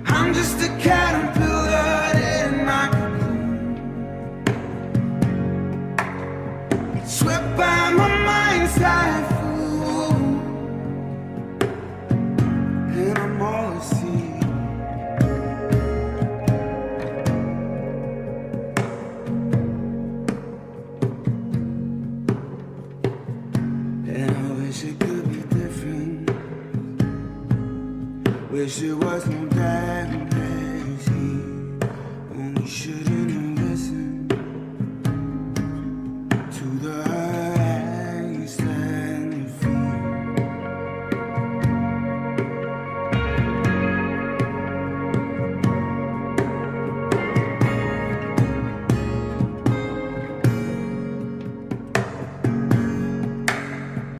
I'm just a caterpillar in my cocoon, swept by my mind's typhoon, and I'm all at sea. And I wish it could be different. Wish it was no damn.